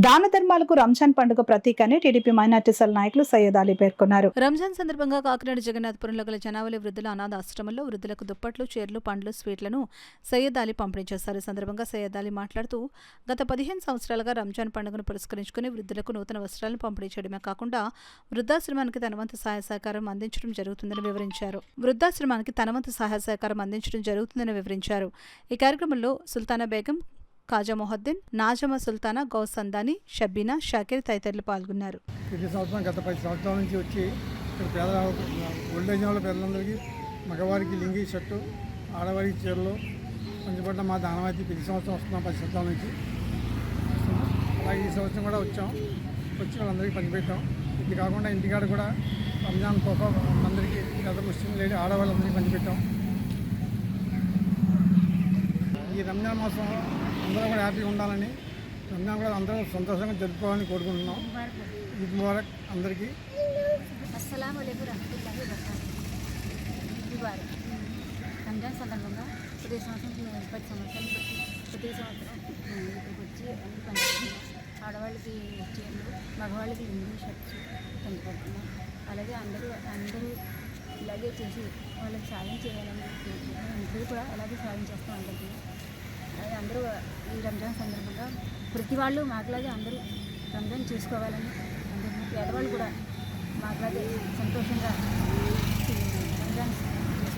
దాన ధర్మాలకు రంజాన్ పండుగ ప్రతీక అని టీడీపీ మైనార్టీ సెల్ నాయకులు సయ్యద్ అలీ పేర్కొన్నారు. రంజాన్ సందర్భంగా కాకినాడ జగన్నాథపురంలో గల జనావళి వృద్ధుల అనాథ ఆశ్రమంలో వృద్ధులకు దుప్పట్లు, చీరలు, పండ్లు, స్వీట్లను సయ్యద్ అలీ పంపిణీ చేశారు. ఈ సందర్భంగా సయ్యద్ అలీ మాట్లాడుతూ గత 15 సంవత్సరాలుగా రంజాన్ పండుగను పురస్కరించుకుని వృద్ధులకు నూతన వస్త్రాలను పంపిణీ చేయడమే కాకుండా వృద్ధాశ్రమానికి తన వంతు సహాయ సహకారం అందించడం జరుగుతుందని వివరించారు. ఈ కార్యక్రమంలో సుల్తానా బేగం, కాజా మొహద్దీన్, నాజమా సుల్తానా, గౌసందాని, షబ్బీనా, షాకిర్ తదితరులు పాల్గొన్నారు. ప్రతి సంవత్సరం గత 10 సంవత్సరాల నుంచి వచ్చి ఇక్కడ పేద ఓల్డేజ్ వాళ్ళ పిల్లలందరికీ మగవారికి లింగి షర్టు, ఆడవారికి చీరలు పంచబడ్డ మా దానమైతే ప్రతి సంవత్సరం వస్తున్నాం. 10 సంవత్సరాల నుంచి వస్తున్నాం. అలాగే ఈ సంవత్సరం కూడా వచ్చి వాళ్ళందరికీ పంచిపెట్టాం. ఇది కాకుండా ఇంటికాడ కూడా రంజాన్ తోఫా అందరికీ పెద్ద ముస్లిం లేడీ ఆడవాళ్ళందరికీ పంచిపెట్టాం. ఈ రంజాన్ మాసం అందరూ కూడా హ్యాపీగా ఉండాలని, రంజాన్ కూడా అందరూ సంతోషంగా జరుపుకోవాలని కోరుకుంటున్నాం. ఈద్ ముబారక్ అందరికీ. అస్సలాము అలైకుం రహమతుల్లాహి వబరకాతుహు. రంజాన్ సందర్భంగా ప్రతి సంవత్సరం 10 సంవత్సరాలు ప్రతి సంవత్సరం ఇక్కడికి వచ్చి అన్ని పంచుకుంటున్నాం. ఆడవాళ్ళకి చీరలు, మగవాళ్ళకి లింగి షర్ట్స్ పంచుకుంటున్నాం. అలాగే అందరూ ఇలాగే చేసి వాళ్ళకి సాయం చేయాలని ఇప్పుడు కూడా అలాగే సాయం చేస్తాం అందరికీ. అలాగే అందరూ ఈ రంజాన్ సందర్భంగా ప్రతి వాళ్ళు మాట్లాడి అందరూ రంజాన్ చేసుకోవాలని, అందరూ పేదవాళ్ళు కూడా మాట్లాడి సంతోషంగా రంజాన్